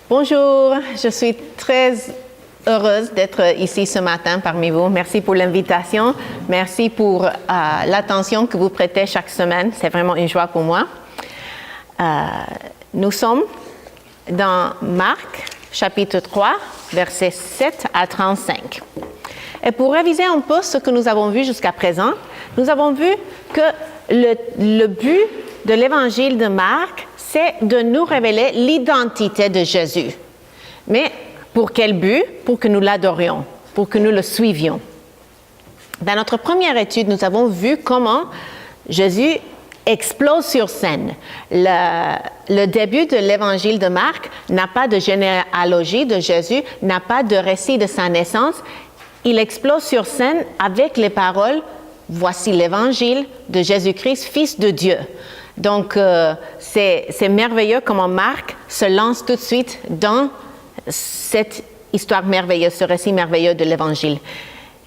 Bonjour, je suis très heureuse d'être ici ce matin parmi vous. Merci pour l'invitation. Merci pour l'attention que vous prêtez chaque semaine. C'est vraiment une joie pour moi. Nous sommes dans Marc, chapitre 3, versets 7 à 35. Et pour réviser un peu ce que nous avons vu jusqu'à présent, nous avons vu que le but de l'évangile de Marc, c'est de nous révéler l'identité de Jésus. Mais pour quel but? Pour que nous l'adorions, pour que nous le suivions. Dans notre première étude, nous avons vu comment Jésus explose sur scène. Le début de l'évangile de Marc n'a pas de généalogie de Jésus, n'a pas de récit de sa naissance. Il explose sur scène avec les paroles « Voici l'évangile de Jésus-Christ, Fils de Dieu ». Donc, c'est merveilleux comment Marc se lance tout de suite dans cette histoire merveilleuse, ce récit merveilleux de l'Évangile.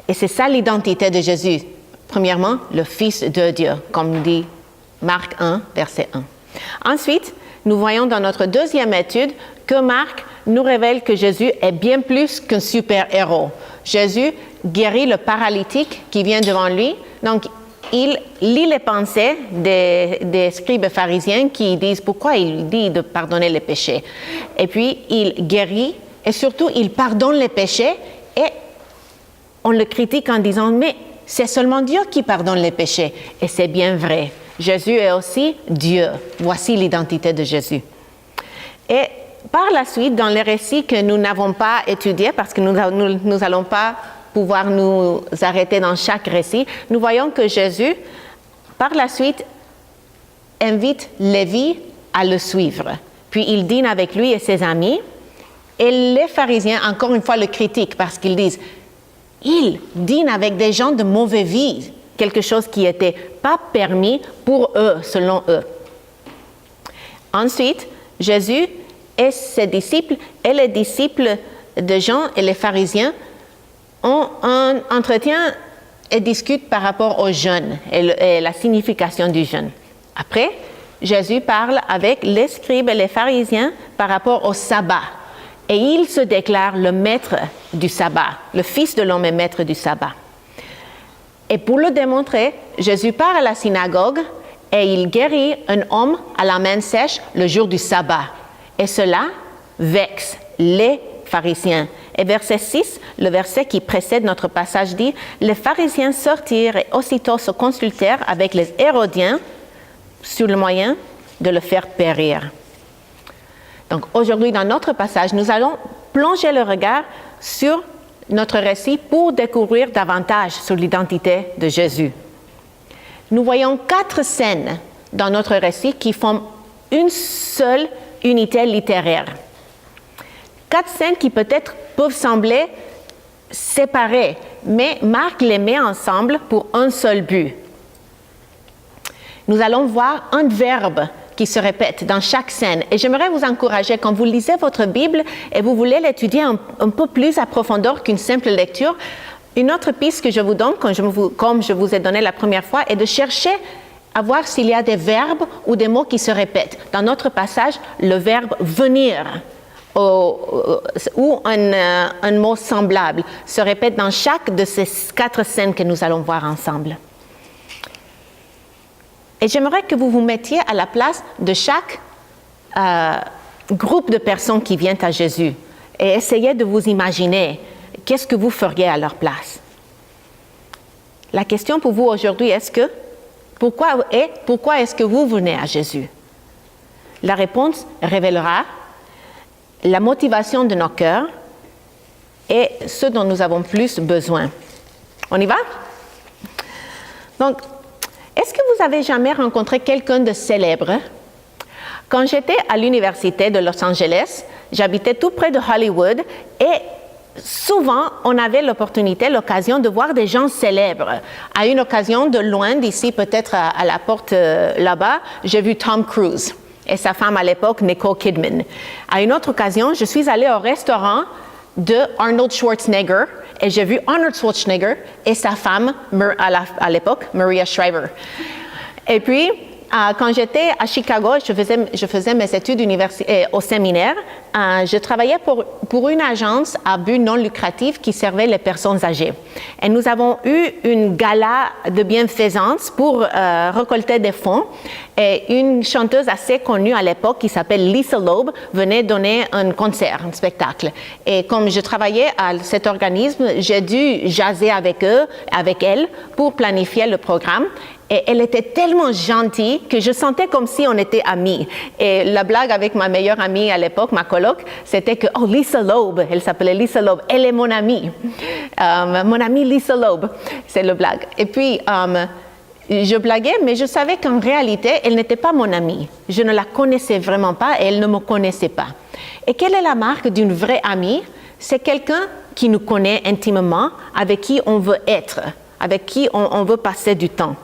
Et c'est ça l'identité de Jésus. Premièrement, le Fils de Dieu, comme dit Marc 1, verset 1. Ensuite, nous voyons dans notre deuxième étude que Marc nous révèle que Jésus est bien plus qu'un super-héros. Jésus guérit le paralytique qui vient devant lui. Donc, il lit les pensées des scribes pharisiens qui disent pourquoi il dit de pardonner les péchés. Et puis, il guérit et surtout, il pardonne les péchés et on le critique en disant « mais c'est seulement Dieu qui pardonne les péchés ». Et c'est bien vrai. Jésus est aussi Dieu. Voici l'identité de Jésus. Et par la suite, dans les récits que nous n'avons pas étudiés, parce que nous n'allons pas pouvoir nous arrêter dans chaque récit, nous voyons que Jésus, par la suite, invite Lévi à le suivre. Puis il dîne avec lui et ses amis, et les pharisiens, encore une fois, le critiquent parce qu'ils disent « il dîne avec des gens de mauvaise vie », quelque chose qui n'était pas permis pour eux, selon eux. Ensuite, Jésus et ses disciples et les disciples de Jean et les pharisiens ont un entretien et discutent par rapport au jeûne et la signification du jeûne. Après, Jésus parle avec les scribes et les pharisiens par rapport au sabbat. Et il se déclare le maître du sabbat. Le Fils de l'homme est maître du sabbat. Et pour le démontrer, Jésus part à la synagogue et il guérit un homme à la main sèche le jour du sabbat. Et cela vexe les pharisiens. Et verset 6, le verset qui précède notre passage dit « Les pharisiens sortirent et aussitôt se consultèrent avec les Hérodiens sur le moyen de le faire périr. » Donc aujourd'hui, dans notre passage, nous allons plonger le regard sur notre récit pour découvrir davantage sur l'identité de Jésus. Nous voyons 4 scènes dans notre récit qui forment une seule unité littéraire. 4 scènes qui peut-être peuvent sembler séparées, mais Marc les met ensemble pour un seul but. Nous allons voir un verbe qui se répète dans chaque scène. Et j'aimerais vous encourager, quand vous lisez votre Bible et vous voulez l'étudier un peu plus à profondeur qu'une simple lecture, une autre piste que je vous donne, comme je vous ai donné la première fois, est de chercher à voir s'il y a des verbes ou des mots qui se répètent. Dans notre passage, le verbe « venir » ou un mot semblable se répète dans chaque de ces 4 scènes que nous allons voir ensemble. Et j'aimerais que vous vous mettiez à la place de chaque groupe de personnes qui viennent à Jésus et essayez de vous imaginer qu'est-ce que vous feriez à leur place. La question pour vous aujourd'hui est pourquoi est-ce que vous venez à Jésus? La réponse révélera la motivation de nos cœurs et ce dont nous avons plus besoin. On y va? Donc, est-ce que vous avez jamais rencontré quelqu'un de célèbre? Quand j'étais à l'université de Los Angeles, j'habitais tout près de Hollywood et souvent, on avait l'occasion de voir des gens célèbres. À une occasion de loin d'ici, peut-être à la porte là-bas, j'ai vu Tom Cruise et sa femme à l'époque, Nicole Kidman. À une autre occasion, je suis allée au restaurant de Arnold Schwarzenegger et j'ai vu Arnold Schwarzenegger et sa femme à l'époque, Maria Shriver. Et puis, quand j'étais à Chicago, je faisais mes études au séminaire. Je travaillais pour une agence à but non lucratif qui servait les personnes âgées. Et nous avons eu une gala de bienfaisance pour récolter des fonds. Et une chanteuse assez connue à l'époque qui s'appelle Lisa Loeb venait donner un concert, un spectacle. Et comme je travaillais à cet organisme, j'ai dû jaser avec elle pour planifier le programme. Et elle était tellement gentille que je sentais comme si on était amis. Et la blague avec ma meilleure amie à l'époque, ma coloc, c'était que, oh, Lisa Loeb, elle s'appelait Lisa Loeb, elle est mon amie. Mon amie Lisa Loeb, c'est le blague. Et puis, je blaguais, mais je savais qu'en réalité, elle n'était pas mon amie. Je ne la connaissais vraiment pas et elle ne me connaissait pas. Et quelle est la marque d'une vraie amie? C'est quelqu'un qui nous connaît intimement, avec qui on veut être, avec qui on veut passer du temps.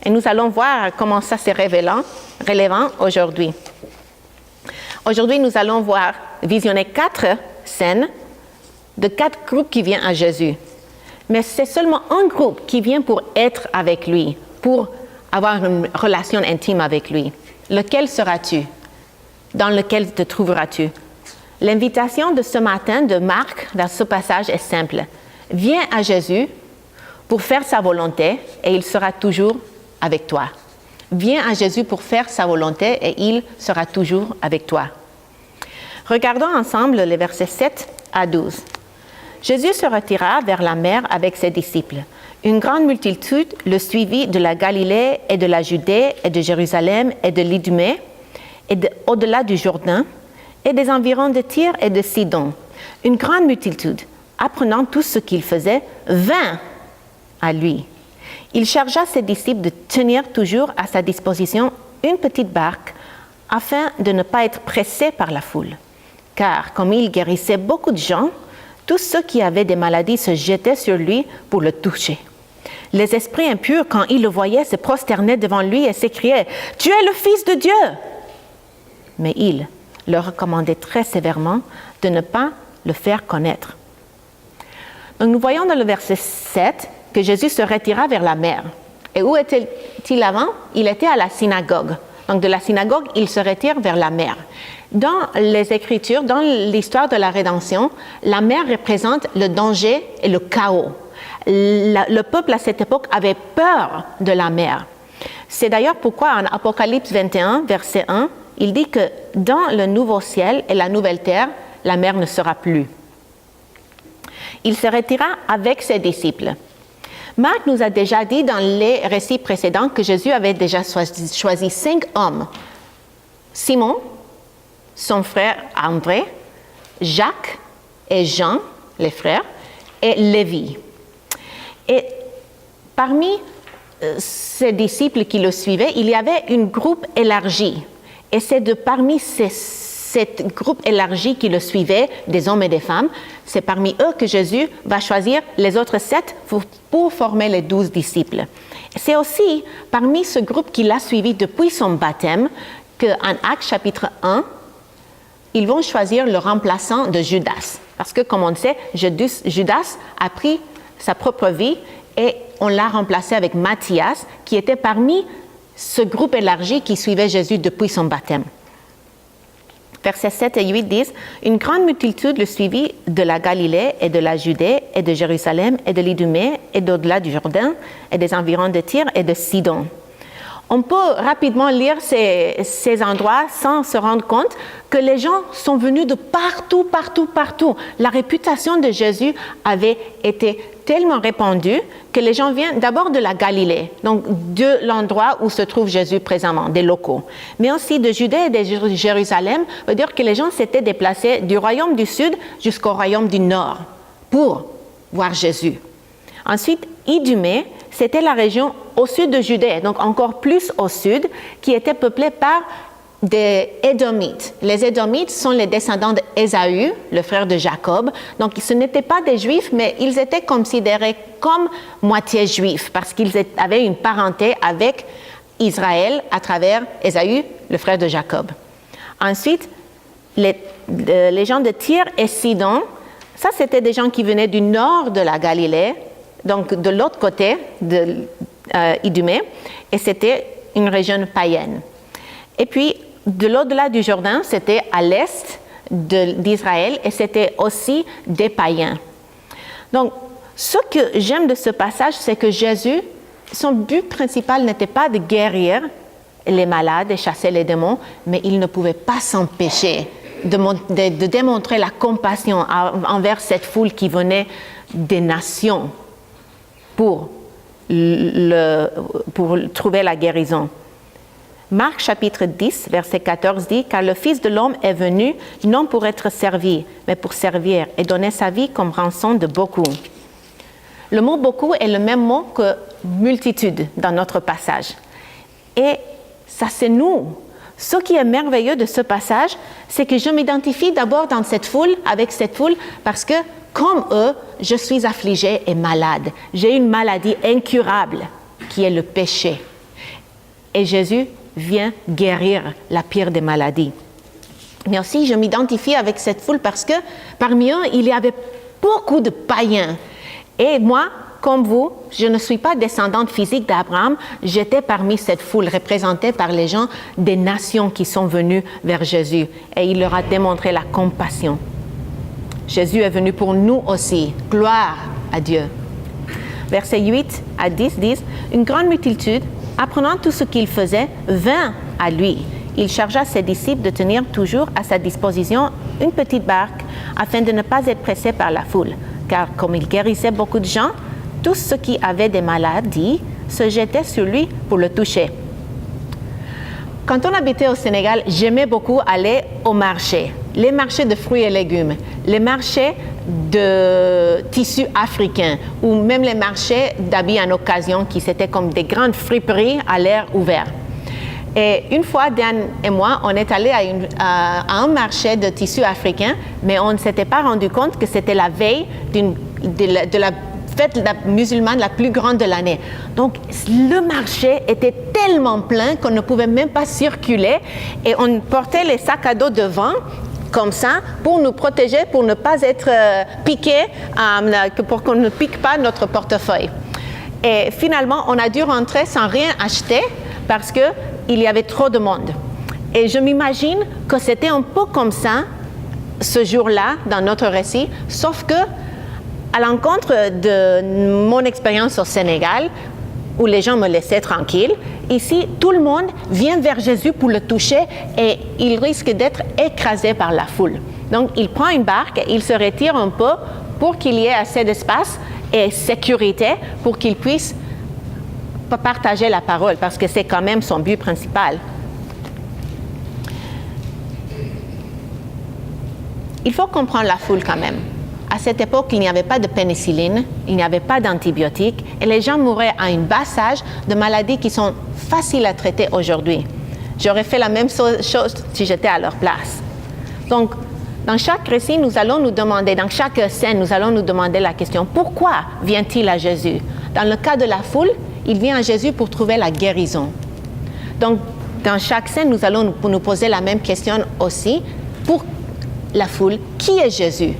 Et nous allons voir comment ça c'est relevant aujourd'hui. Aujourd'hui, nous allons visionner 4 scènes de 4 groupes qui viennent à Jésus. Mais c'est seulement un groupe qui vient pour être avec lui, pour avoir une relation intime avec lui. Lequel seras-tu? Dans lequel te trouveras-tu? L'invitation de ce matin de Marc dans ce passage est simple. Viens à Jésus pour faire sa volonté et il sera toujours avec toi. Viens à Jésus pour faire sa volonté et il sera toujours avec toi. Regardons ensemble les versets 7 à 12. Jésus se retira vers la mer avec ses disciples. Une grande multitude le suivit de la Galilée et de la Judée et de Jérusalem et de l'Idumée et au-delà du Jourdain et des environs de Tyr et de Sidon. Une grande multitude, apprenant tout ce qu'il faisait, vint à lui. Il chargea ses disciples de tenir toujours à sa disposition une petite barque afin de ne pas être pressés par la foule. Car comme il guérissait beaucoup de gens, tous ceux qui avaient des maladies se jetaient sur lui pour le toucher. Les esprits impurs, quand ils le voyaient, se prosternaient devant lui et s'écriaient « Tu es le Fils de Dieu !» Mais il leur recommandait très sévèrement de ne pas le faire connaître. Donc nous voyons dans le verset 7 que Jésus se retira vers la mer. Et où était-il avant? Il était à la synagogue. Donc de la synagogue, il se retire vers la mer. Dans les Écritures, dans l'histoire de la rédemption, la mer représente le danger et le chaos. Le peuple à cette époque avait peur de la mer. C'est d'ailleurs pourquoi en Apocalypse 21, verset 1, il dit que dans le nouveau ciel et la nouvelle terre, la mer ne sera plus. Il se retira avec ses disciples. Marc nous a déjà dit dans les récits précédents que Jésus avait déjà choisi 5 hommes. Simon, son frère André, Jacques et Jean, les frères, et Lévi. Et parmi ces disciples qui le suivaient, il y avait un groupe élargi. Et c'est parmi cet groupe élargi qui le suivait, des hommes et des femmes, c'est parmi eux que Jésus va choisir les autres 7 pour former les 12 disciples. C'est aussi parmi ce groupe qui l'a suivi depuis son baptême qu'en Actes chapitre 1, ils vont choisir le remplaçant de Judas. Parce que, comme on le sait, Judas a pris sa propre vie et on l'a remplacé avec Matthias, qui était parmi ce groupe élargi qui suivait Jésus depuis son baptême. Versets 7 et 8 disent « Une grande multitude le suivit de la Galilée et de la Judée et de Jérusalem et de l'Idumée et d'au-delà du Jourdain et des environs de Tyr et de Sidon. » On peut rapidement lire ces endroits sans se rendre compte que les gens sont venus de partout. La réputation de Jésus avait été tellement répandue que les gens viennent d'abord de la Galilée, donc de l'endroit où se trouve Jésus présentement, des locaux. Mais aussi de Judée et de Jérusalem, veut dire que les gens s'étaient déplacés du royaume du sud jusqu'au royaume du nord pour voir Jésus. Ensuite, Idumée, c'était la région au sud de Judée, donc encore plus au sud, qui était peuplée par des Édomites. Les Édomites sont les descendants d'Ésaü, le frère de Jacob. Donc, ce n'étaient pas des Juifs, mais ils étaient considérés comme moitié Juifs parce qu'ils avaient une parenté avec Israël à travers Ésaü, le frère de Jacob. Ensuite, les gens de Tyr et Sidon, ça, c'était des gens qui venaient du nord de la Galilée, donc de l'autre côté de Idumée, et c'était une région païenne. Et puis, de l'au-delà du Jourdain, c'était à l'est d'Israël et c'était aussi des païens. Donc, ce que j'aime de ce passage, c'est que Jésus, son but principal n'était pas de guérir les malades et chasser les démons, mais il ne pouvait pas s'empêcher de démontrer la compassion envers cette foule qui venait des nations pour trouver la guérison. Marc chapitre 10, verset 14 dit « Car le Fils de l'homme est venu non pour être servi, mais pour servir et donner sa vie comme rançon de beaucoup. » Le mot « beaucoup » est le même mot que « multitude » dans notre passage. Et ça, c'est nous. Ce qui est merveilleux de ce passage, c'est que je m'identifie d'abord avec cette foule, parce que, comme eux, je suis affligée et malade. J'ai une maladie incurable, qui est le péché. Et Jésus vient guérir la pire des maladies. Mais aussi, je m'identifie avec cette foule parce que, parmi eux, il y avait beaucoup de païens. Et moi, comme vous, je ne suis pas descendante physique d'Abraham, j'étais parmi cette foule représentée par les gens des nations qui sont venus vers Jésus et il leur a démontré la compassion. Jésus est venu pour nous aussi. Gloire à Dieu. Versets 8 à 10 disent « Une grande multitude, apprenant tout ce qu'il faisait, vint à lui. Il chargea ses disciples de tenir toujours à sa disposition une petite barque afin de ne pas être pressés par la foule. Car comme il guérissait beaucoup de gens, tous ceux qui avaient des maladies se jetaient sur lui pour le toucher. » Quand on habitait au Sénégal, j'aimais beaucoup aller au marché. Les marchés de fruits et légumes, les marchés de tissus africains ou même les marchés d'habits en occasion qui c'était comme des grandes friperies à l'air ouvert. Et une fois, Dan et moi, on est allés à un marché de tissus africains, mais on ne s'était pas rendu compte que c'était la veille de la fête musulmane la plus grande de l'année. Donc, le marché était tellement plein qu'on ne pouvait même pas circuler et on portait les sacs à dos devant, comme ça, pour nous protéger, pour ne pas être piqués, pour qu'on ne pique pas notre portefeuille. Et finalement, on a dû rentrer sans rien acheter parce qu'il y avait trop de monde. Et je m'imagine que c'était un peu comme ça, ce jour-là, dans notre récit, sauf que à l'encontre de mon expérience au Sénégal, où les gens me laissaient tranquille, ici, tout le monde vient vers Jésus pour le toucher et il risque d'être écrasé par la foule. Donc, il prend une barque et il se retire un peu pour qu'il y ait assez d'espace et sécurité pour qu'il puisse partager la parole, parce que c'est quand même son but principal. Il faut comprendre la foule quand même. À cette époque, il n'y avait pas de pénicilline, il n'y avait pas d'antibiotiques et les gens mouraient à une basse âge de maladies qui sont faciles à traiter aujourd'hui. J'aurais fait la même chose si j'étais à leur place. Donc, dans chaque récit, nous allons nous demander, dans chaque scène, nous allons nous demander la question, pourquoi vient-il à Jésus? Dans le cas de la foule, il vient à Jésus pour trouver la guérison. Donc, dans chaque scène, nous allons nous poser la même question aussi. Pour la foule, qui est Jésus?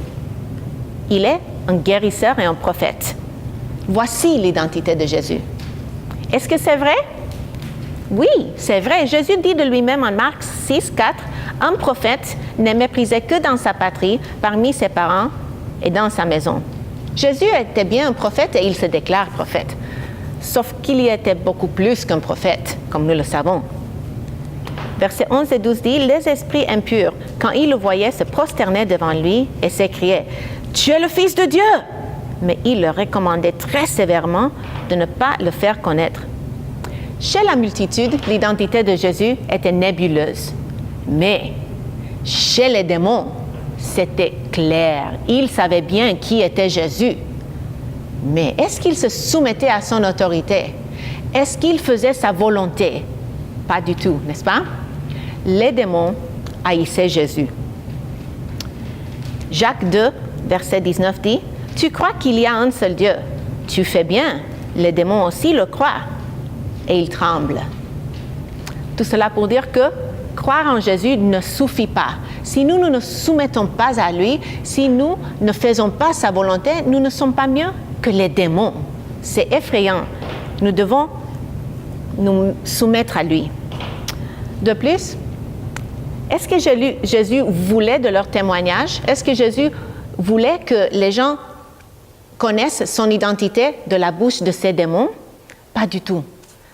Il est un guérisseur et un prophète. Voici l'identité de Jésus. Est-ce que c'est vrai? Oui, c'est vrai. Jésus dit de lui-même en Marc 6, 4, « Un prophète n'est méprisé que dans sa patrie, parmi ses parents et dans sa maison. » Jésus était bien un prophète et il se déclare prophète. Sauf qu'il y était beaucoup plus qu'un prophète, comme nous le savons. Versets 11 et 12 dit, « Les esprits impurs, quand ils le voyaient, se prosternaient devant lui et s'écriaient, « Tu es le Fils de Dieu !» Mais il leur recommandait très sévèrement de ne pas le faire connaître. Chez la multitude, l'identité de Jésus était nébuleuse. Mais chez les démons, c'était clair. Ils savaient bien qui était Jésus. Mais est-ce qu'ils se soumettaient à son autorité? Est-ce qu'ils faisaient sa volonté? Pas du tout, n'est-ce pas? Les démons haïssaient Jésus. Jacques 2, verset 19 dit, « Tu crois qu'il y a un seul Dieu. Tu fais bien. Les démons aussi le croient. Et ils tremblent. » Tout cela pour dire que croire en Jésus ne suffit pas. Si nous ne nous soumettons pas à lui, si nous ne faisons pas sa volonté, nous ne sommes pas mieux que les démons. C'est effrayant. Nous devons nous soumettre à lui. De plus, est-ce que Jésus voulait de leur témoignage? Est-ce que Jésus voulait que les gens connaissent son identité de la bouche de ces démons? Pas du tout.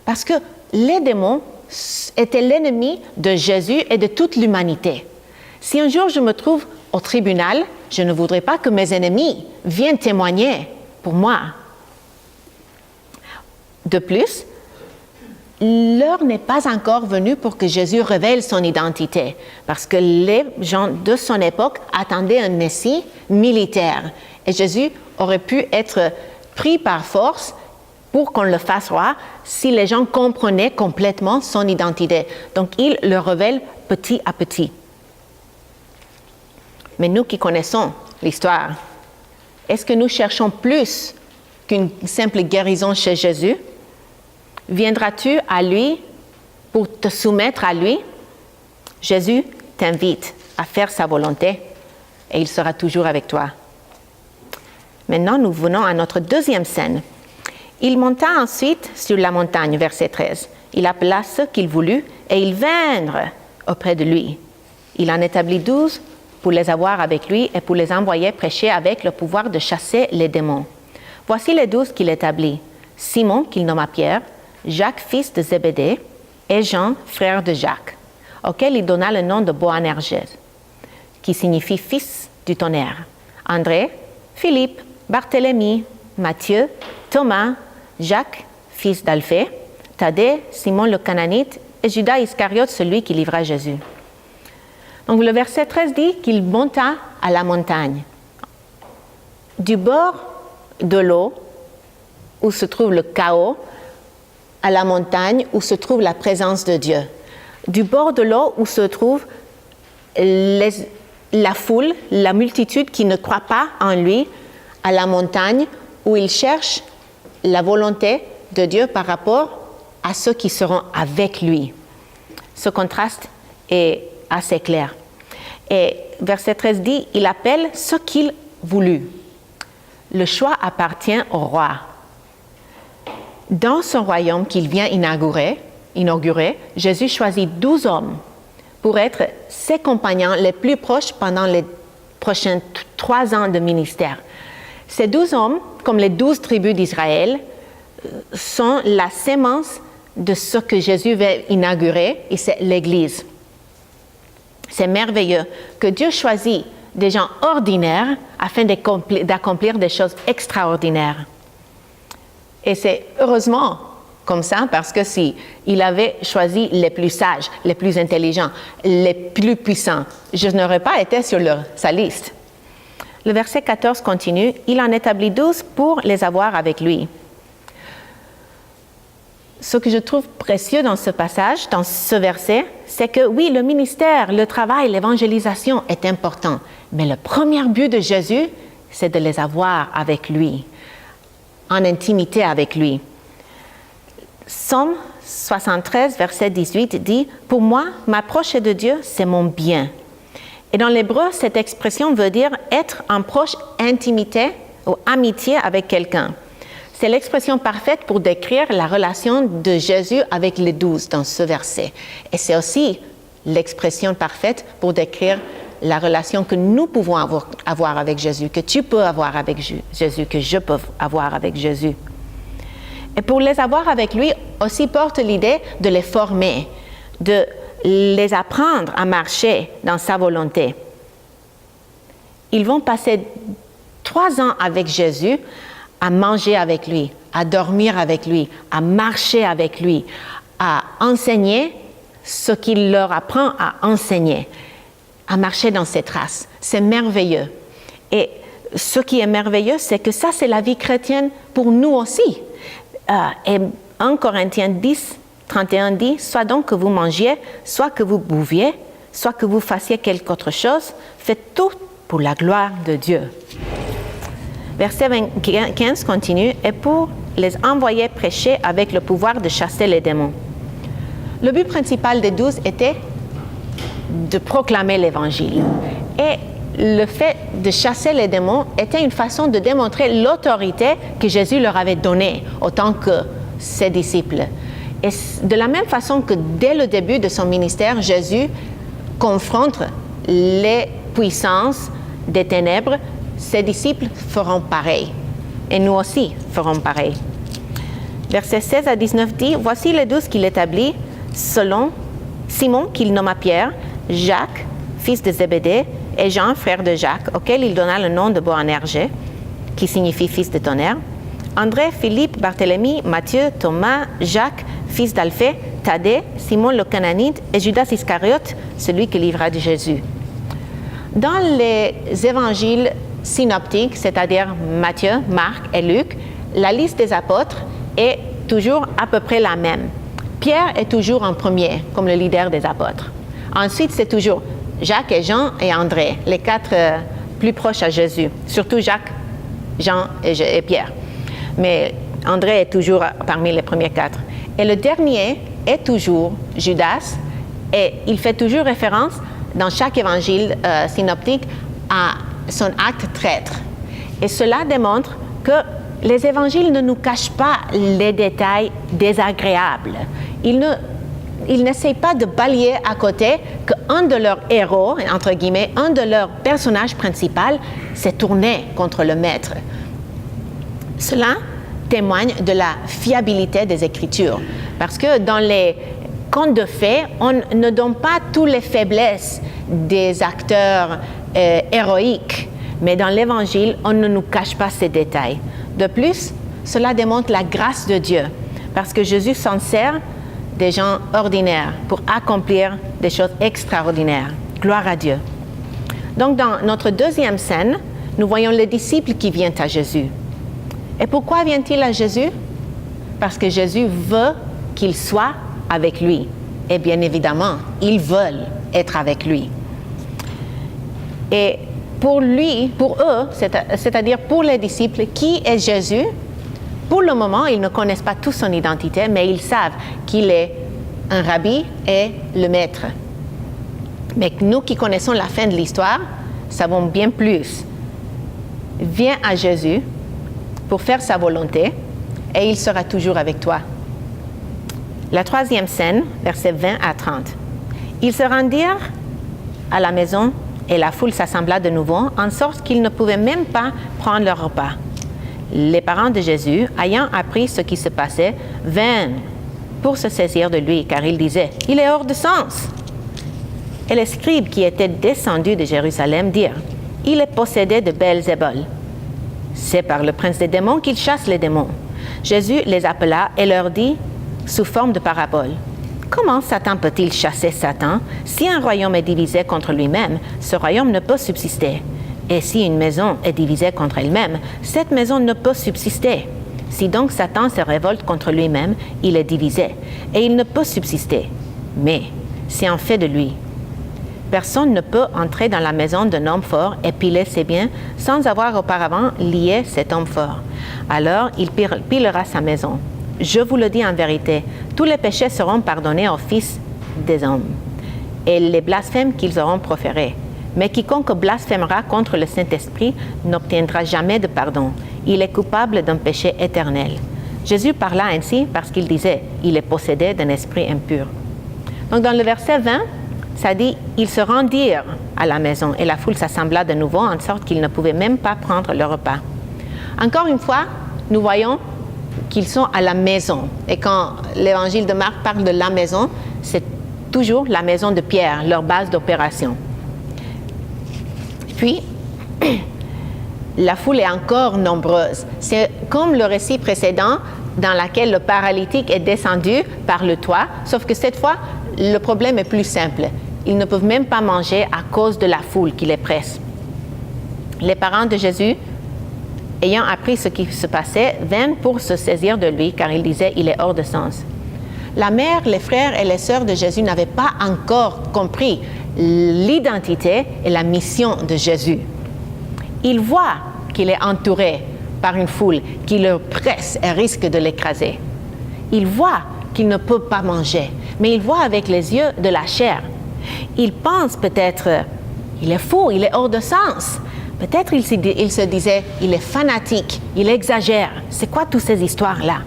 Parce que les démons étaient l'ennemi de Jésus et de toute l'humanité. Si un jour je me trouve au tribunal, je ne voudrais pas que mes ennemis viennent témoigner pour moi. De plus, l'heure n'est pas encore venue pour que Jésus révèle son identité, parce que les gens de son époque attendaient un Messie militaire. Et Jésus aurait pu être pris par force pour qu'on le fasse roi si les gens comprenaient complètement son identité. Donc, il le révèle petit à petit. Mais nous qui connaissons l'histoire, est-ce que nous cherchons plus qu'une simple guérison chez Jésus? Viendras-tu à lui pour te soumettre à lui? Jésus t'invite à faire sa volonté et il sera toujours avec toi. Maintenant, nous venons à notre deuxième scène. Il monta ensuite sur la montagne, verset 13. Il appela ceux qu'il voulut et ils vinrent auprès de lui. Il en établit 12 pour les avoir avec lui et pour les envoyer prêcher avec le pouvoir de chasser les démons. Voici les 12 qu'il établit. Simon, qu'il nomma Pierre, Jacques, fils de Zébédée, et Jean, frère de Jacques, auquel il donna le nom de Boanerges, qui signifie fils du tonnerre. André, Philippe, Barthélemy, Matthieu, Thomas, Jacques, fils d'Alphée, Thaddée, Simon le Cananite et Judas Iscariote, celui qui livra Jésus. Donc le verset 13 dit qu'il monta à la montagne. Du bord de l'eau, où se trouve le chaos, à la montagne où se trouve la présence de Dieu. Du bord de l'eau où se trouve la foule, la multitude qui ne croit pas en lui, à la montagne où il cherche la volonté de Dieu par rapport à ceux qui seront avec lui. Ce contraste est assez clair. Et verset 13 dit, il appelle ce qu'il voulut. Le choix appartient au roi. Dans son royaume qu'il vient inaugurer, Jésus choisit 12 hommes pour être ses compagnons les plus proches pendant les prochains 3 ans de ministère. Ces 12 hommes, comme les 12 tribus d'Israël, sont la sémence de ce que Jésus va inaugurer, et c'est l'Église. C'est merveilleux que Dieu choisit des gens ordinaires afin d'accomplir des choses extraordinaires. Et c'est heureusement comme ça, parce que si il avait choisi les plus sages, les plus intelligents, les plus puissants, je n'aurais pas été sur sa liste. Le verset 14 continue, il en établit 12 pour les avoir avec lui. Ce que je trouve précieux dans ce passage, dans ce verset, c'est que oui, le ministère, le travail, l'évangélisation est important, mais le premier but de Jésus, c'est de les avoir avec lui, en intimité avec lui. Psaume 73, verset 18 dit « Pour moi, m'approcher de Dieu, c'est mon bien. » Et dans l'hébreu, cette expression veut dire être en proche intimité ou amitié avec quelqu'un. C'est l'expression parfaite pour décrire la relation de Jésus avec les 12 dans ce verset. Et c'est aussi l'expression parfaite pour décrire la relation que nous pouvons avoir avec Jésus, que tu peux avoir avec Jésus, que je peux avoir avec Jésus. Et pour les avoir avec lui aussi porte l'idée de les former, de les apprendre à marcher dans sa volonté. Ils vont passer 3 ans avec Jésus à manger avec lui, à dormir avec lui, à marcher avec lui, à enseigner ce qu'il leur apprend à enseigner, à marcher dans ses traces. C'est merveilleux. Et ce qui est merveilleux, c'est que ça, c'est la vie chrétienne pour nous aussi. Et 1 Corinthiens 10, 31 dit, « Soit donc que vous mangiez, soit que vous bouviez, soit que vous fassiez quelque autre chose, faites tout pour la gloire de Dieu. » Verset 15 continue, « Et pour les envoyer prêcher avec le pouvoir de chasser les démons. » Le but principal des 12 était de proclamer l'Évangile. Et le fait de chasser les démons était une façon de démontrer l'autorité que Jésus leur avait donnée autant que ses disciples. Et de la même façon que dès le début de son ministère, Jésus confronte les puissances des ténèbres, ses disciples feront pareil. Et nous aussi ferons pareil. Versets 16 à 19 dit, « Voici les 12 qu'il établit, selon Simon, qu'il nomma Pierre, Jacques, fils de Zébédée, et Jean, frère de Jacques, auquel il donna le nom de Boanerges, qui signifie fils de tonnerre, André, Philippe, Barthélemy, Matthieu, Thomas, Jacques, fils d'Alphée, Thaddée, Simon le Cananite et Judas Iscariote, celui qui livra de Jésus. » Dans les évangiles synoptiques, c'est-à-dire Matthieu, Marc et Luc, la liste des apôtres est toujours à peu près la même. Pierre est toujours en premier, comme le leader des apôtres. Ensuite, c'est toujours Jacques et Jean et André, les 4 plus proches à Jésus, surtout Jacques, Jean et Pierre. Mais André est toujours parmi les premiers 4. Et le dernier est toujours Judas, et il fait toujours référence dans chaque évangile synoptique à son acte traître. Et cela démontre que les évangiles ne nous cachent pas les détails désagréables. Ils n'essayent pas de balayer à côté qu'un de leurs héros, entre guillemets, un de leurs personnages principaux s'est tourné contre le maître. Cela témoigne de la fiabilité des Écritures, parce que dans les contes de fées, on ne donne pas toutes les faiblesses des acteurs héroïques, mais dans l'Évangile, on ne nous cache pas ces détails. De plus, cela démontre la grâce de Dieu, parce que Jésus s'en sert des gens ordinaires pour accomplir des choses extraordinaires. Gloire à Dieu. Donc, dans notre deuxième scène, nous voyons les disciples qui viennent à Jésus. Et pourquoi viennent-ils à Jésus? Parce que Jésus veut qu'ils soient avec lui. Et bien évidemment, ils veulent être avec lui. Et pour lui, pour eux, c'est-à-dire pour les disciples, qui est Jésus? Pour le moment, ils ne connaissent pas tous son identité, mais ils savent qu'il est un rabbi et le maître. Mais nous qui connaissons la fin de l'histoire, savons bien plus. Viens à Jésus pour faire sa volonté, et il sera toujours avec toi. La troisième scène, versets 20 à 30. Ils se rendirent à la maison, et la foule s'assembla de nouveau, en sorte qu'ils ne pouvaient même pas prendre leur repas. Les parents de Jésus, ayant appris ce qui se passait, vinrent pour se saisir de lui, car ils disaient, « Il est hors de sens !» Et les scribes qui étaient descendus de Jérusalem dirent, « Il est possédé de Belzébul. C'est par le prince des démons qu'il chasse les démons. » Jésus les appela et leur dit, sous forme de parabole, « Comment Satan peut-il chasser Satan? Si un royaume est divisé contre lui-même, ce royaume ne peut subsister. Et si une maison est divisée contre elle-même, cette maison ne peut subsister. Si donc Satan se révolte contre lui-même, il est divisé, et il ne peut subsister. Mais si on fait de lui, personne ne peut entrer dans la maison d'un homme fort et piler ses biens sans avoir auparavant lié cet homme fort. Alors il pilera sa maison. Je vous le dis en vérité, tous les péchés seront pardonnés aux fils des hommes, et les blasphèmes qu'ils auront proférés. Mais quiconque blasphémera contre le Saint-Esprit n'obtiendra jamais de pardon. Il est coupable d'un péché éternel. Jésus parla ainsi parce qu'il disait, il est possédé d'un esprit impur. Donc dans le verset 20, ça dit, ils se rendirent à la maison et la foule s'assembla de nouveau en sorte qu'ils ne pouvaient même pas prendre le repas. Encore une fois, nous voyons qu'ils sont à la maison. Et quand l'évangile de Marc parle de la maison, c'est toujours la maison de Pierre, leur base d'opération. Puis, la foule est encore nombreuse. C'est comme le récit précédent dans lequel le paralytique est descendu par le toit, sauf que cette fois, le problème est plus simple. Ils ne peuvent même pas manger à cause de la foule qui les presse. Les parents de Jésus, ayant appris ce qui se passait, vinrent pour se saisir de lui, car ils disaient, il est hors de sens. La mère, les frères et les sœurs de Jésus n'avaient pas encore compris l'identité et la mission de Jésus. Ils voient qu'il est entouré par une foule qui le presse et risque de l'écraser. Ils voient qu'il ne peut pas manger, mais ils voient avec les yeux de la chair. Ils pensent peut-être, il est fou, il est hors de sens. Peut-être il se disait, il est fanatique, il exagère. C'est quoi toutes ces histoires-là?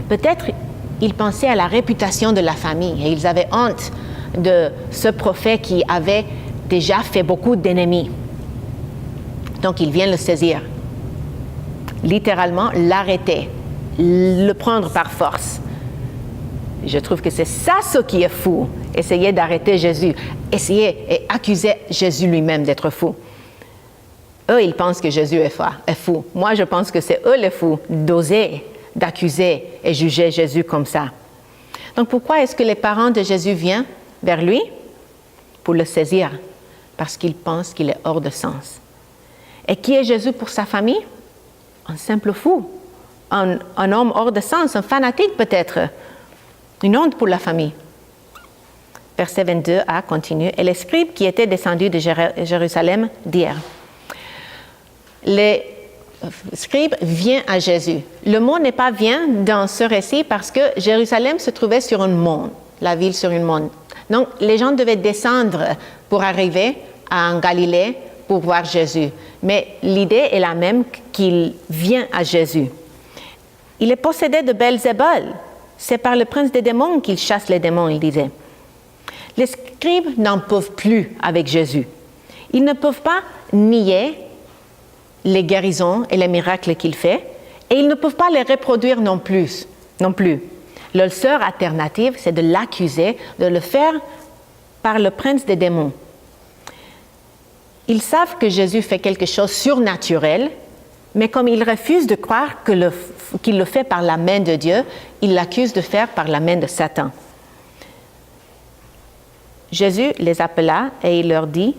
Peut-être ils pensaient à la réputation de la famille et ils avaient honte de ce prophète qui avait déjà fait beaucoup d'ennemis. Donc, ils viennent le saisir. Littéralement, l'arrêter, le prendre par force. Je trouve que c'est ça ce qui est fou. Essayer d'arrêter Jésus, essayer et accuser Jésus lui-même d'être fou. Eux, ils pensent que Jésus est fou. Moi, je pense que c'est eux les fous d'oser, d'accuser et juger Jésus comme ça. Donc, pourquoi est-ce que les parents de Jésus viennent vers lui? Pour le saisir, parce qu'ils pensent qu'il est hors de sens. Et qui est Jésus pour sa famille? Un simple fou, un homme hors de sens, un fanatique peut-être, une honte pour la famille. Verset 22a continue. Et les scribes qui étaient descendus de Jérusalem dirent. Les scribes viennent à Jésus. Le mot n'est pas vient dans ce récit parce que Jérusalem se trouvait sur une montagne, la ville sur une montagne. Donc, les gens devaient descendre pour arriver en Galilée pour voir Jésus. Mais l'idée est la même qu'il vient à Jésus. Il est possédé de Belzébul. C'est par le prince des démons qu'il chasse les démons, il disait. Les scribes n'en peuvent plus avec Jésus. Ils ne peuvent pas nier les guérisons et les miracles qu'il fait, et ils ne peuvent pas les reproduire non plus. Leur seule alternative, c'est de l'accuser, de le faire par le prince des démons. Ils savent que Jésus fait quelque chose de surnaturel, mais comme ils refusent de croire qu'il le fait par la main de Dieu, ils l'accusent de faire par la main de Satan. Jésus les appela et il leur dit,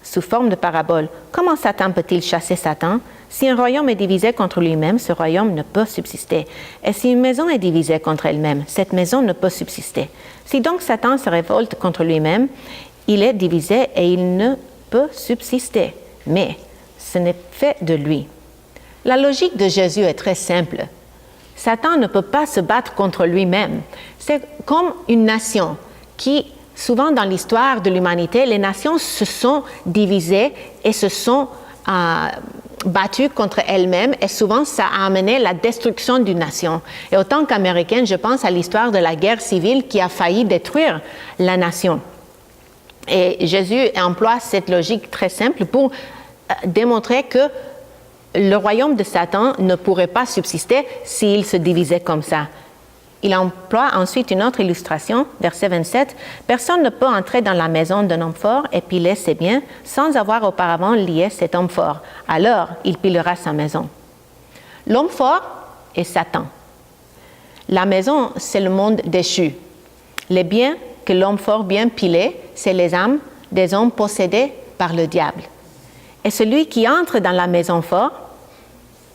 sous forme de parabole, « Comment Satan peut-il chasser Satan? Si un royaume est divisé contre lui-même, ce royaume ne peut subsister. Et si une maison est divisée contre elle-même, cette maison ne peut subsister. Si donc Satan se révolte contre lui-même, il est divisé et il ne peut subsister. Mais ce n'est fait de lui. » La logique de Jésus est très simple. Satan ne peut pas se battre contre lui-même. C'est comme une nation qui, souvent dans l'histoire de l'humanité, les nations se sont divisées et se sont battues contre elles-mêmes et souvent ça a amené la destruction d'une nation. Et autant qu'Américaine, je pense à l'histoire de la guerre civile qui a failli détruire la nation. Et Jésus emploie cette logique très simple pour démontrer que le royaume de Satan ne pourrait pas subsister s'il se divisait comme ça. Il emploie ensuite une autre illustration, verset 27. « Personne ne peut entrer dans la maison d'un homme fort et piler ses biens sans avoir auparavant lié cet homme fort. Alors, il pilera sa maison. » L'homme fort est Satan. La maison, c'est le monde déchu. Les biens que l'homme fort bien pilé, c'est les âmes des hommes possédés par le diable. Et celui qui entre dans la maison fort,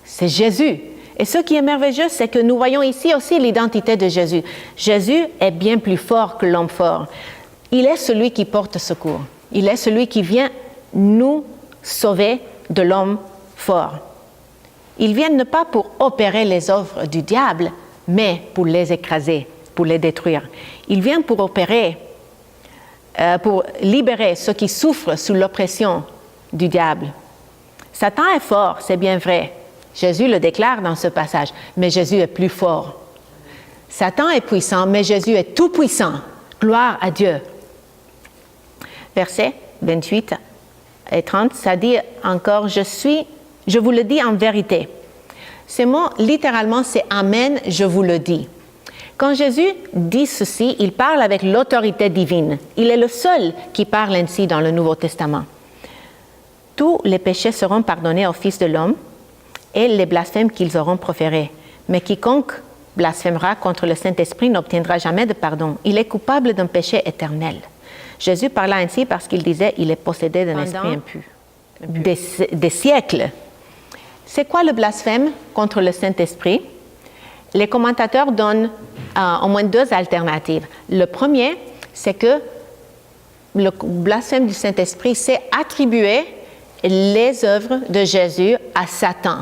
c'est Jésus. Et ce qui est merveilleux, c'est que nous voyons ici aussi l'identité de Jésus. Jésus est bien plus fort que l'homme fort. Il est celui qui porte secours. Il est celui qui vient nous sauver de l'homme fort. Il vient ne pas pour opérer les œuvres du diable, mais pour les écraser, pour les détruire. Il vient pour opérer, pour libérer ceux qui souffrent sous l'oppression du diable. Satan est fort, c'est bien vrai. Jésus le déclare dans ce passage, mais Jésus est plus fort. Satan est puissant, mais Jésus est tout puissant. Gloire à Dieu. Versets 28 et 30, ça dit encore, je vous le dis en vérité. Ces mots, littéralement, c'est Amen, je vous le dis. Quand Jésus dit ceci, il parle avec l'autorité divine. Il est le seul qui parle ainsi dans le Nouveau Testament. Tous les péchés seront pardonnés au Fils de l'homme et les blasphèmes qu'ils auront proférés. Mais quiconque blasphémera contre le Saint-Esprit n'obtiendra jamais de pardon. Il est coupable d'un péché éternel. Jésus parla ainsi parce qu'il disait, il est possédé d'un esprit impur. Des siècles. C'est quoi le blasphème contre le Saint-Esprit? Les commentateurs donnent au moins deux alternatives. Le premier, c'est que le blasphème du Saint-Esprit, c'est attribuer les œuvres de Jésus à Satan.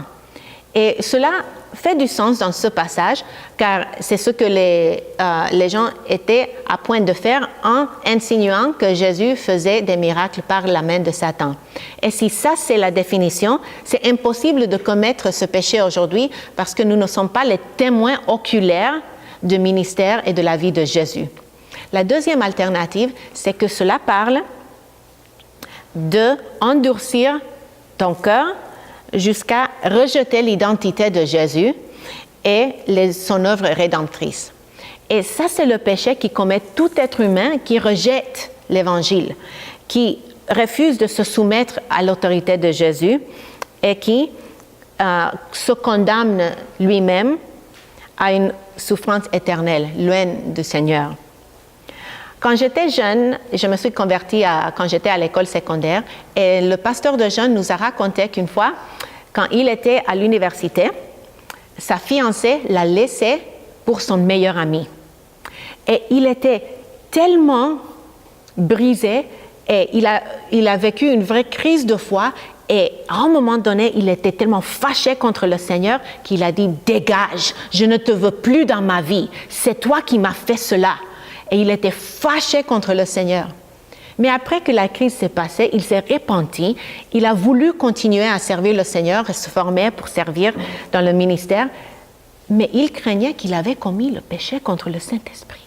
Et cela fait du sens dans ce passage, car c'est ce que les gens étaient à point de faire en insinuant que Jésus faisait des miracles par la main de Satan. Et si ça, c'est la définition, c'est impossible de commettre ce péché aujourd'hui parce que nous ne sommes pas les témoins oculaires du ministère et de la vie de Jésus. La deuxième alternative, c'est que cela parle d'endurcir ton cœur jusqu'à rejeter l'identité de Jésus et son œuvre rédemptrice. Et ça, c'est le péché qui commet tout être humain qui rejette l'Évangile, qui refuse de se soumettre à l'autorité de Jésus et qui se condamne lui-même à une souffrance éternelle, loin du Seigneur. Quand j'étais jeune, je me suis convertie quand j'étais à l'école secondaire, et le pasteur de jeunes nous a raconté qu'une fois, quand il était à l'université, sa fiancée l'a laissé pour son meilleur ami. Et il était tellement brisé et il a vécu une vraie crise de foi. Et à un moment donné, il était tellement fâché contre le Seigneur qu'il a dit « Dégage, je ne te veux plus dans ma vie. C'est toi qui m'as fait cela. » Et il était fâché contre le Seigneur. Mais après que la crise s'est passée, il s'est repenti. Il a voulu continuer à servir le Seigneur et se former pour servir dans le ministère. Mais il craignait qu'il avait commis le péché contre le Saint-Esprit.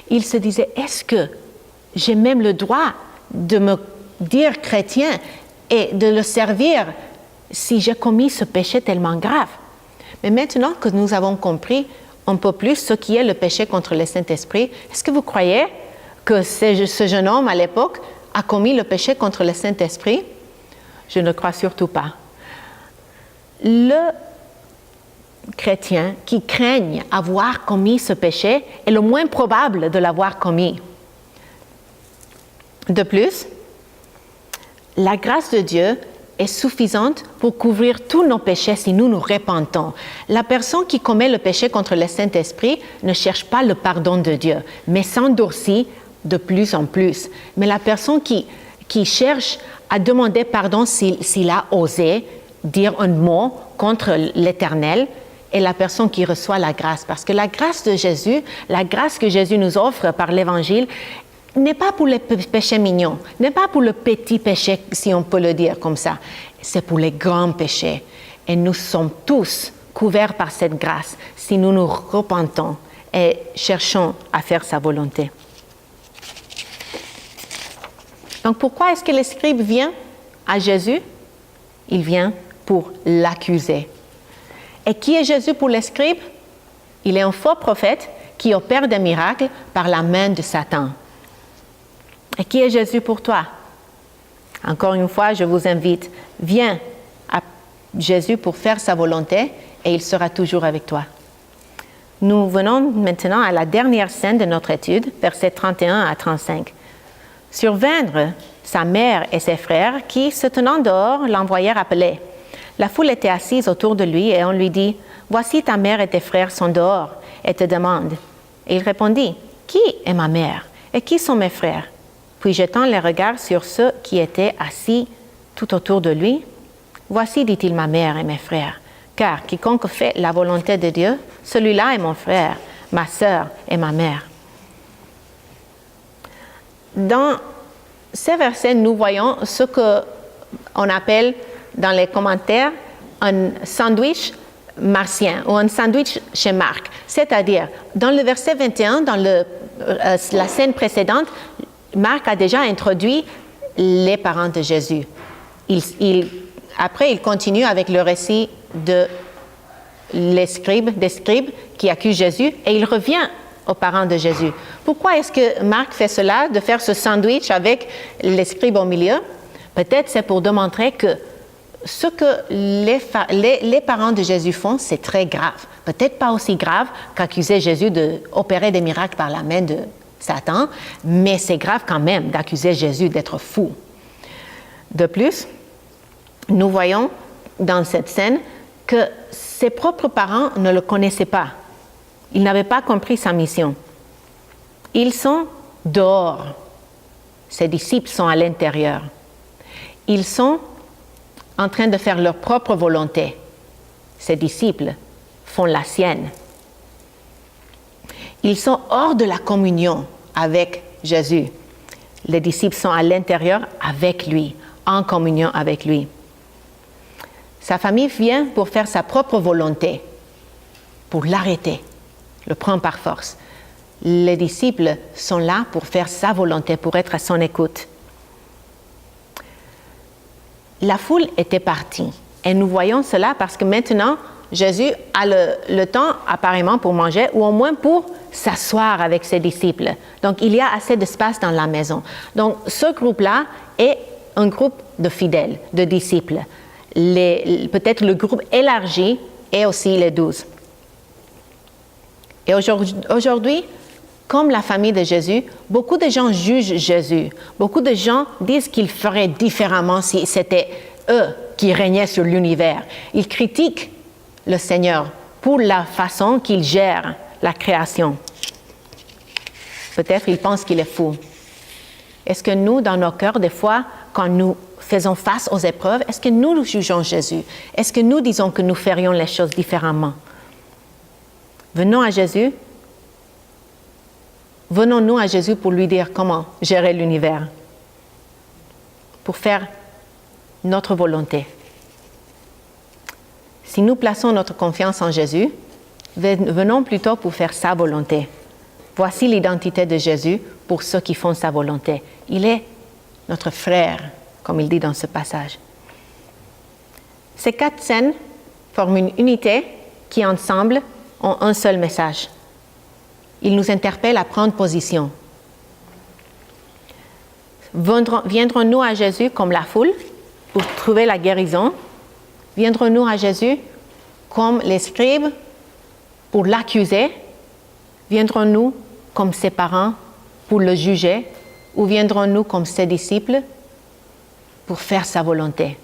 Il se disait « Est-ce que j'ai même le droit de me dire chrétien et de le servir si j'ai commis ce péché tellement grave? » Mais maintenant que nous avons compris un peu plus ce qui est le péché contre le Saint-Esprit, est-ce que vous croyez que ce jeune homme à l'époque a commis le péché contre le Saint-Esprit? Je ne crois surtout pas. Le chrétien qui craigne avoir commis ce péché est le moins probable de l'avoir commis. De plus, la grâce de Dieu est suffisante pour couvrir tous nos péchés si nous nous repentons. La personne qui commet le péché contre le Saint-Esprit ne cherche pas le pardon de Dieu, mais s'endurcit de plus en plus. Mais la personne qui cherche à demander pardon s'il a osé dire un mot contre l'Éternel, est la personne qui reçoit la grâce. Parce que la grâce de Jésus, la grâce que Jésus nous offre par l'Évangile, n'est pas pour les péchés mignons, n'est pas pour le petit péché, si on peut le dire comme ça. C'est pour les grands péchés. Et nous sommes tous couverts par cette grâce si nous nous repentons et cherchons à faire sa volonté. Donc pourquoi est-ce que le scribe vient à Jésus? Il vient pour l'accuser. Et qui est Jésus pour le scribe? Il est un faux prophète qui opère des miracles par la main de Satan. Et qui est Jésus pour toi? Encore une fois, je vous invite, viens à Jésus pour faire sa volonté et il sera toujours avec toi. Nous venons maintenant à la dernière scène de notre étude, versets 31 à 35. Survinrent sa mère et ses frères qui, se tenant dehors, l'envoyèrent appeler. La foule était assise autour de lui et on lui dit, « Voici ta mère et tes frères sont dehors et te demandent. » Et il répondit, « Qui est ma mère et qui sont mes frères ?» Puis jetant les regards sur ceux qui étaient assis tout autour de lui, « Voici, dit-il, ma mère et mes frères, car quiconque fait la volonté de Dieu, celui-là est mon frère, ma sœur et ma mère. » Dans ces versets, nous voyons ce qu'on appelle dans les commentaires un sandwich martien ou un sandwich chez Marc. C'est-à-dire, dans le verset 21, dans la scène précédente, Marc a déjà introduit les parents de Jésus. Après, il continue avec le récit des scribes qui accusent Jésus et il revient aux parents de Jésus. Pourquoi est-ce que Marc fait cela, de faire ce sandwich avec les scribes au milieu? Peut-être c'est pour démontrer que ce que les parents de Jésus font, c'est très grave. Peut-être pas aussi grave qu'accuser Jésus d'opérer des miracles par la main de Satan, mais c'est grave quand même d'accuser Jésus d'être fou. De plus, nous voyons dans cette scène que ses propres parents ne le connaissaient pas. Ils n'avaient pas compris sa mission. Ils sont dehors. Ses disciples sont à l'intérieur. Ils sont en train de faire leur propre volonté. Ses disciples font la sienne. Ils sont hors de la communion avec Jésus. Les disciples sont à l'intérieur avec lui, en communion avec lui. Sa famille vient pour faire sa propre volonté, pour l'arrêter. le prend par force. Les disciples sont là pour faire sa volonté, pour être à son écoute. La foule était partie. Et nous voyons cela parce que maintenant, Jésus a le temps apparemment pour manger ou au moins pour s'asseoir avec ses disciples. Donc, il y a assez d'espace dans la maison. Donc, ce groupe-là est un groupe de fidèles, de disciples. Peut-être le groupe élargi est aussi les 12. Et aujourd'hui, comme la famille de Jésus, beaucoup de gens jugent Jésus. Beaucoup de gens disent qu'il ferait différemment si c'était eux qui régnaient sur l'univers. Ils critiquent le Seigneur pour la façon qu'il gère la création. Peut-être ils pensent qu'il est fou. Est-ce que nous, dans nos cœurs, des fois, quand nous faisons face aux épreuves, est-ce que nous jugeons Jésus? Est-ce que nous disons que nous ferions les choses différemment? Venons à Jésus. Venons-nous à Jésus pour lui dire comment gérer l'univers, pour faire notre volonté. Si nous plaçons notre confiance en Jésus, venons plutôt pour faire sa volonté. Voici l'identité de Jésus pour ceux qui font sa volonté. Il est notre frère, comme il dit dans ce passage. Ces 4 scènes forment une unité qui, ensemble, ont un seul message. Ils nous interpellent à prendre position. Viendrons-nous à Jésus comme la foule pour trouver la guérison? Viendrons-nous à Jésus comme les scribes pour l'accuser? Viendrons-nous comme ses parents pour le juger? Ou viendrons-nous comme ses disciples pour faire sa volonté?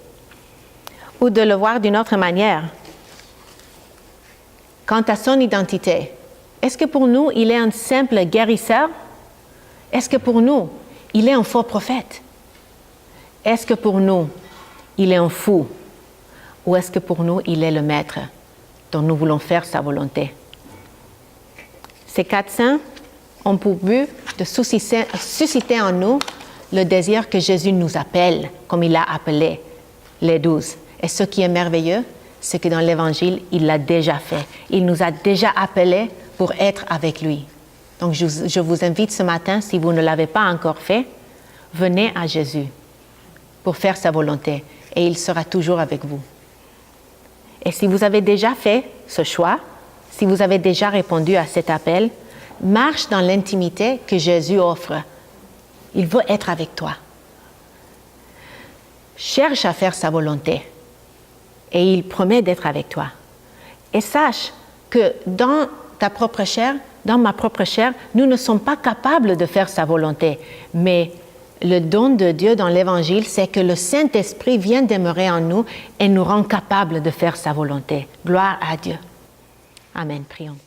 Ou de le voir d'une autre manière. Quant à son identité, est-ce que pour nous, il est un simple guérisseur? Est-ce que pour nous, il est un faux prophète? Est-ce que pour nous, il est un fou? Ou est-ce que pour nous, il est le maître dont nous voulons faire sa volonté? Ces 4 saints ont pour but de susciter en nous le désir que Jésus nous appelle, comme il a appelé les 12. Et ce qui est merveilleux, c'est que dans l'Évangile, il l'a déjà fait. Il nous a déjà appelés pour être avec lui. Donc, je vous invite ce matin, si vous ne l'avez pas encore fait, venez à Jésus pour faire sa volonté et il sera toujours avec vous. Et si vous avez déjà fait ce choix, si vous avez déjà répondu à cet appel, marche dans l'intimité que Jésus offre. Il veut être avec toi. Cherche à faire sa volonté et il promet d'être avec toi. Et sache que dans ta propre chair, dans ma propre chair, nous ne sommes pas capables de faire sa volonté. Mais le don de Dieu dans l'Évangile, c'est que le Saint-Esprit vient demeurer en nous et nous rend capables de faire sa volonté. Gloire à Dieu. Amen. Prions.